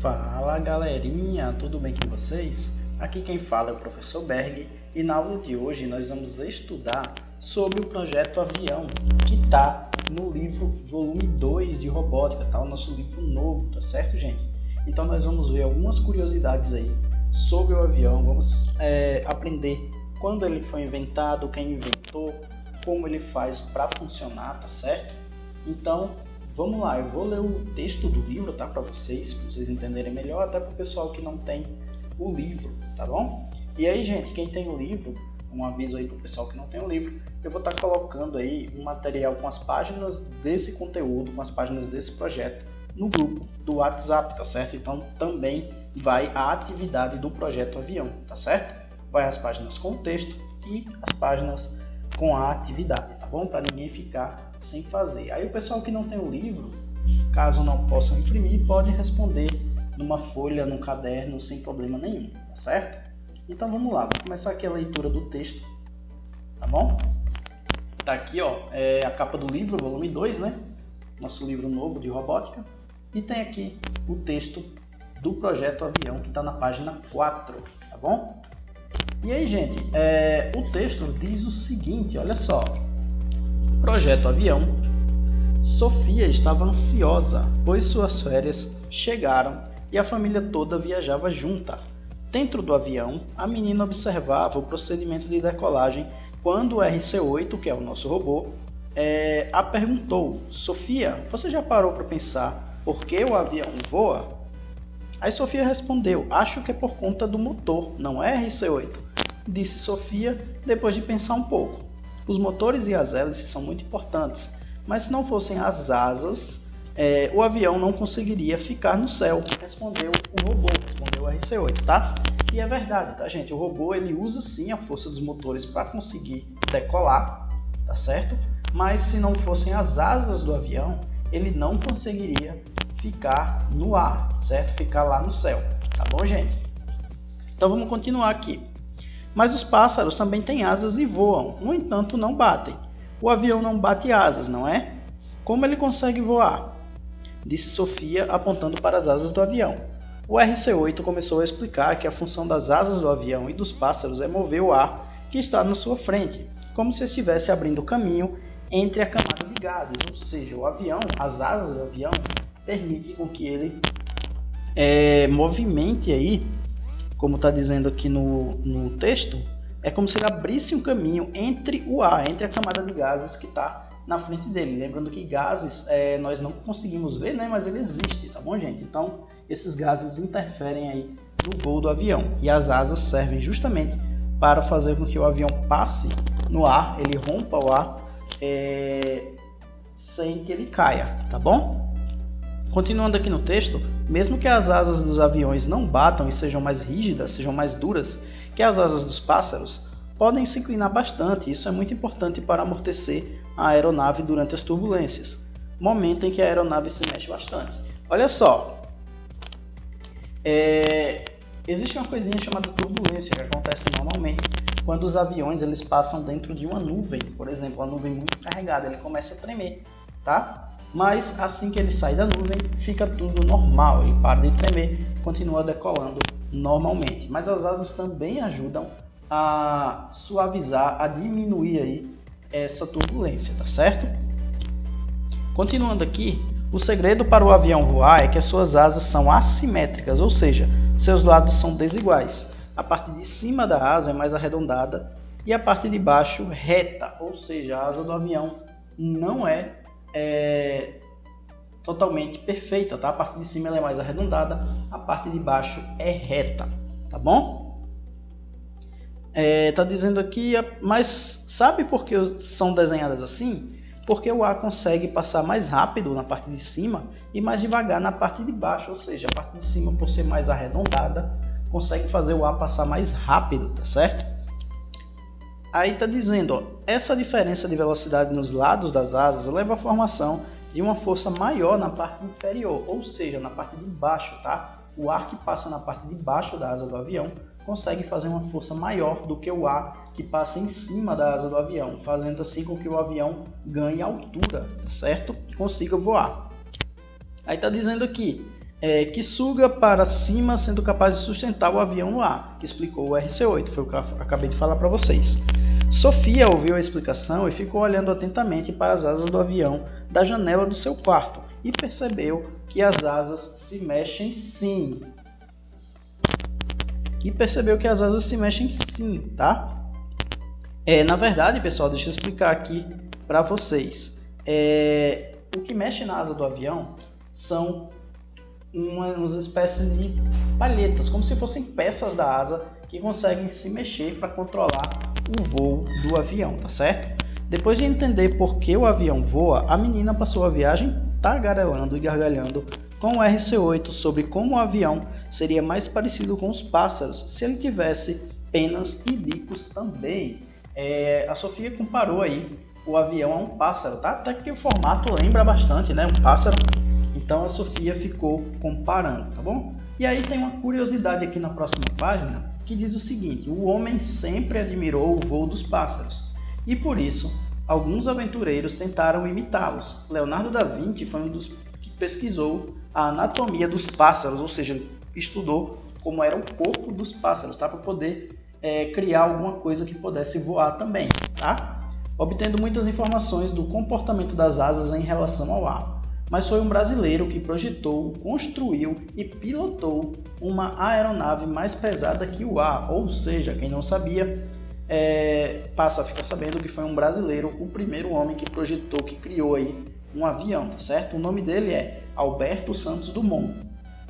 Fala galerinha, tudo bem com vocês? Aqui quem fala é o professor Berg e na aula de hoje nós vamos estudar sobre o projeto Avião, que está no livro volume 2 de robótica, tá? O nosso livro novo, tá certo, gente? Então nós vamos ver algumas curiosidades aí sobre o avião, vamos aprender quando ele foi inventado, quem inventou, como ele faz para funcionar, tá certo? Então vamos lá, eu vou ler o texto do livro, tá, para vocês entenderem melhor, até para o pessoal que não tem o livro, tá bom? E aí, gente, quem tem o livro, um aviso aí para o pessoal que não tem o livro, eu vou estar colocando aí um material com as páginas desse conteúdo, com as páginas desse projeto no grupo do WhatsApp, tá certo? Então também vai a atividade do projeto Avião, tá certo? Vai as páginas com o texto e as páginas com a atividade, tá bom? Para ninguém ficar sem fazer. Aí o pessoal que não tem o livro, caso não possam imprimir, pode responder numa folha, num caderno, sem problema nenhum, tá certo? Então vamos lá, vou começar aqui a leitura do texto, tá bom? Tá aqui, ó, a capa do livro, volume 2, né? Nosso livro novo de robótica. E tem aqui o texto do projeto Avião, que está na página 4, tá bom? E aí, gente, o texto diz o seguinte, olha só. Projeto Avião. Sofia estava ansiosa, pois suas férias chegaram e a família toda viajava junta. Dentro do avião, a menina observava o procedimento de decolagem quando o RC-8, que é o nosso robô, a perguntou: Sofia, você já parou para pensar por que o avião voa? Aí Sofia respondeu: acho que é por conta do motor, não é RC-8, disse Sofia depois de pensar um pouco. Os motores e as hélices são muito importantes, mas se não fossem as asas, o avião não conseguiria ficar no céu, respondeu o robô, respondeu o RC-8, tá? E é verdade, tá, gente? O robô ele usa sim a força dos motores para conseguir decolar, tá certo? Mas se não fossem as asas do avião, ele não conseguiria ficar no ar, certo? Ficar lá no céu, tá bom, gente? Então vamos continuar aqui. Mas os pássaros também têm asas e voam, no entanto não batem. O avião não bate asas, não é? Como ele consegue voar? Disse Sofia apontando para as asas do avião. O RC-8 começou a explicar que a função das asas do avião e dos pássaros é mover o ar que está na sua frente, como se estivesse abrindo caminho entre a camada de gases, ou seja, o avião, as asas do avião permitem com que ele movimente aí, como está dizendo aqui no texto, é como se ele abrisse um caminho entre o ar, entre a camada de gases que está na frente dele. Lembrando que gases nós não conseguimos ver, né? Mas ele existe, tá bom, gente? Então, esses gases interferem aí no voo do avião. E as asas servem justamente para fazer com que o avião passe no ar, ele rompa o ar sem que ele caia, tá bom? Continuando aqui no texto, mesmo que as asas dos aviões não batam e sejam mais rígidas, sejam mais duras que as asas dos pássaros, podem se inclinar bastante. Isso é muito importante para amortecer a aeronave durante as turbulências, momento em que a aeronave se mexe bastante. Olha só, existe uma coisinha chamada turbulência que acontece normalmente quando os aviões eles passam dentro de uma nuvem, por exemplo, uma nuvem muito carregada, ele começa a tremer, tá? Mas assim que ele sai da nuvem, fica tudo normal, ele para de tremer, continua decolando normalmente. Mas as asas também ajudam a suavizar, a diminuir aí essa turbulência, tá certo? Continuando aqui, o segredo para o avião voar é que as suas asas são assimétricas, ou seja, seus lados são desiguais. A parte de cima da asa é mais arredondada e a parte de baixo reta, ou seja, a asa do avião não é totalmente perfeita, tá? A parte de cima ela é mais arredondada, a parte de baixo é reta, tá bom? Tá dizendo aqui, mas sabe por que são desenhadas assim? Porque o ar consegue passar mais rápido na parte de cima e mais devagar na parte de baixo, ou seja, a parte de cima, por ser mais arredondada, consegue fazer o ar passar mais rápido, tá certo? Aí tá dizendo, ó, essa diferença de velocidade nos lados das asas leva à formação de uma força maior na parte inferior, ou seja, na parte de baixo, tá? O ar que passa na parte de baixo da asa do avião consegue fazer uma força maior do que o ar que passa em cima da asa do avião, fazendo assim com que o avião ganhe altura, tá certo? E consiga voar. Aí tá dizendo aqui, que suga para cima, sendo capaz de sustentar o avião no ar, que explicou o RC-8, foi o que eu acabei de falar para vocês. Sofia ouviu a explicação e ficou olhando atentamente para as asas do avião da janela do seu quarto e percebeu que as asas se mexem sim. Tá? Na verdade, pessoal, deixa eu explicar aqui para vocês. O que mexe na asa do avião são umas espécies de palhetas, como se fossem peças da asa que conseguem se mexer para controlar o voo do avião, tá certo? Depois de entender por que o avião voa, a menina passou a viagem tagarelando e gargalhando com o RC-8 sobre como o avião seria mais parecido com os pássaros se ele tivesse penas e bicos também. A Sofia comparou aí o avião a um pássaro, tá? Até que o formato lembra bastante, né? Um pássaro. Então a Sofia ficou comparando, tá bom? E aí tem uma curiosidade aqui na próxima página que diz o seguinte: o homem sempre admirou o voo dos pássaros e por isso alguns aventureiros tentaram imitá-los. Leonardo da Vinci foi um dos que pesquisou a anatomia dos pássaros, ou seja, estudou como era o corpo dos pássaros, tá? Para poder criar alguma coisa que pudesse voar também, tá? Obtendo muitas informações do comportamento das asas em relação ao ar. Mas foi um brasileiro que projetou, construiu e pilotou uma aeronave mais pesada que o ar, ou seja, quem não sabia, passa a ficar sabendo que foi um brasileiro, o primeiro homem que projetou, que criou aí um avião, tá certo? O nome dele é Alberto Santos Dumont.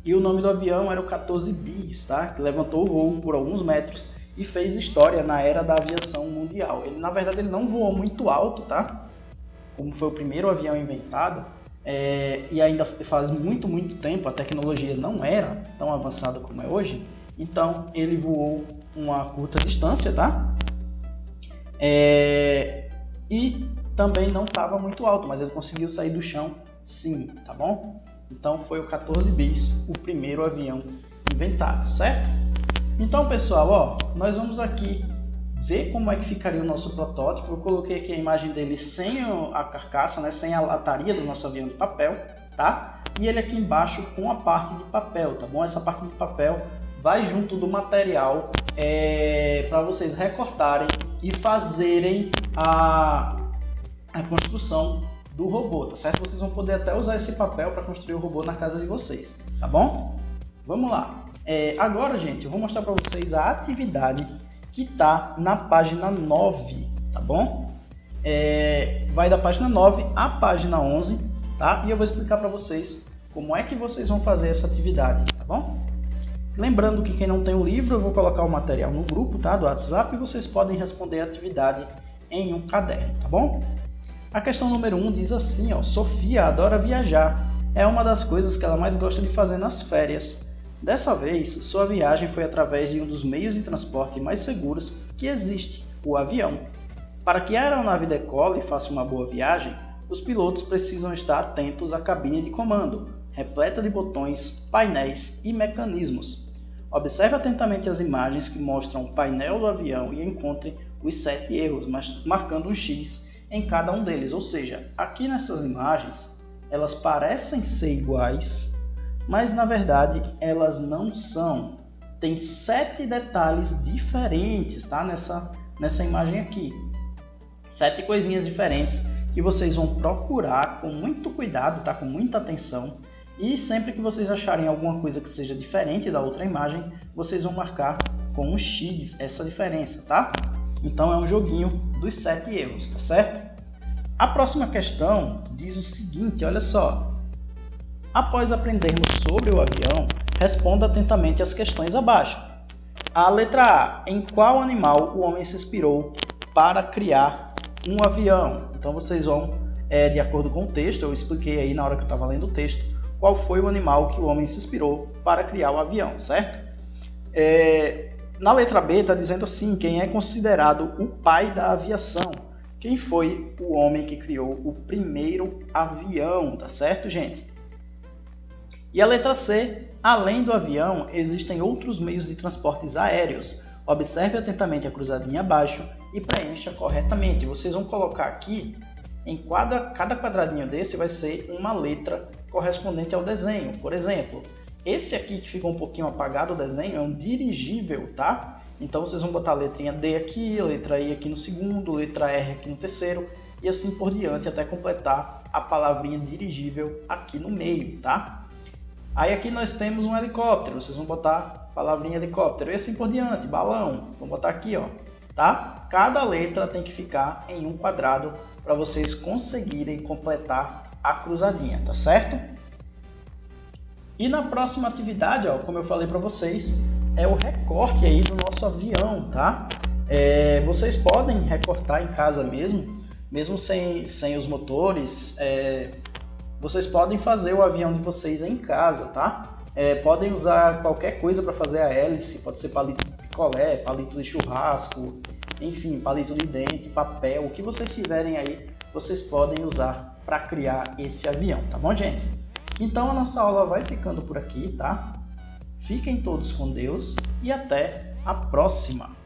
E o nome do avião era o 14 Bis, tá? Que levantou o voo por alguns metros e fez história na era da aviação mundial. Na verdade, ele não voou muito alto, tá? Como foi o primeiro avião inventado, e ainda faz muito tempo, a tecnologia não era tão avançada como é hoje, então ele voou uma curta distância, tá? E também não estava muito alto, mas ele conseguiu sair do chão sim, tá bom? Então foi o 14 Bis, o primeiro avião inventado, certo? Então, pessoal, ó, nós vamos aqui ver como é que ficaria o nosso protótipo. Eu coloquei aqui a imagem dele sem a carcaça, né, sem a lataria do nosso avião de papel, tá? E ele aqui embaixo com a parte de papel, tá bom? Essa parte de papel vai junto do material para vocês recortarem e fazerem a construção do robô, tá certo? Vocês vão poder até usar esse papel para construir o robô na casa de vocês, tá bom? Vamos lá. Agora, gente, eu vou mostrar para vocês a atividade que está na página 9, tá bom? Vai da página 9 à página 11, tá? E eu vou explicar para vocês como é que vocês vão fazer essa atividade, tá bom? Lembrando que quem não tem o livro, eu vou colocar o material no grupo, tá? Do WhatsApp, e vocês podem responder a atividade em um caderno, tá bom? A questão número 1 diz assim, ó: Sofia adora viajar. É uma das coisas que ela mais gosta de fazer nas férias. Dessa vez, sua viagem foi através de um dos meios de transporte mais seguros que existe, o avião. Para que a aeronave decole e faça uma boa viagem, os pilotos precisam estar atentos à cabine de comando, repleta de botões, painéis e mecanismos. Observe atentamente as imagens que mostram o painel do avião e encontre os 7 erros, marcando um X em cada um deles. Ou seja, aqui nessas imagens, elas parecem ser iguais, mas na verdade elas não são. Tem 7 detalhes diferentes, tá? Nessa imagem aqui. 7 coisinhas diferentes que vocês vão procurar com muito cuidado, tá? Com muita atenção. E sempre que vocês acharem alguma coisa que seja diferente da outra imagem, vocês vão marcar com um X essa diferença, tá? Então é um joguinho dos 7 erros, tá certo? A próxima questão diz o seguinte, olha só. Após aprendermos sobre o avião, responda atentamente as questões abaixo. A letra A. Em qual animal o homem se inspirou para criar um avião? Então vocês vão, de acordo com o texto, eu expliquei aí na hora que eu estava lendo o texto, qual foi o animal que o homem se inspirou para criar o avião, certo? Na letra B está dizendo assim, quem é considerado o pai da aviação? Quem foi o homem que criou o primeiro avião, tá certo, gente? E a letra C, além do avião, existem outros meios de transportes aéreos. Observe atentamente a cruzadinha abaixo e preencha corretamente. Vocês vão colocar aqui em cada quadradinho desse vai ser uma letra correspondente ao desenho. Por exemplo, esse aqui que ficou um pouquinho apagado o desenho é um dirigível, tá? Então vocês vão botar a letrinha D aqui, a letra I aqui no segundo, letra R aqui no terceiro e assim por diante até completar a palavrinha dirigível aqui no meio, tá? Aí aqui nós temos um helicóptero, vocês vão botar a palavrinha helicóptero e assim por diante, balão, vou botar aqui, ó, tá? Cada letra tem que ficar em um quadrado para vocês conseguirem completar a cruzadinha, tá certo? E na próxima atividade, ó, como eu falei para vocês, é o recorte aí do nosso avião, tá? Vocês podem recortar em casa mesmo sem os motores, vocês podem fazer o avião de vocês em casa, tá? Podem usar qualquer coisa para fazer a hélice, pode ser palito de picolé, palito de churrasco, enfim, palito de dente, papel, o que vocês tiverem aí, vocês podem usar para criar esse avião, tá bom, gente? Então a nossa aula vai ficando por aqui, tá? Fiquem todos com Deus e até a próxima!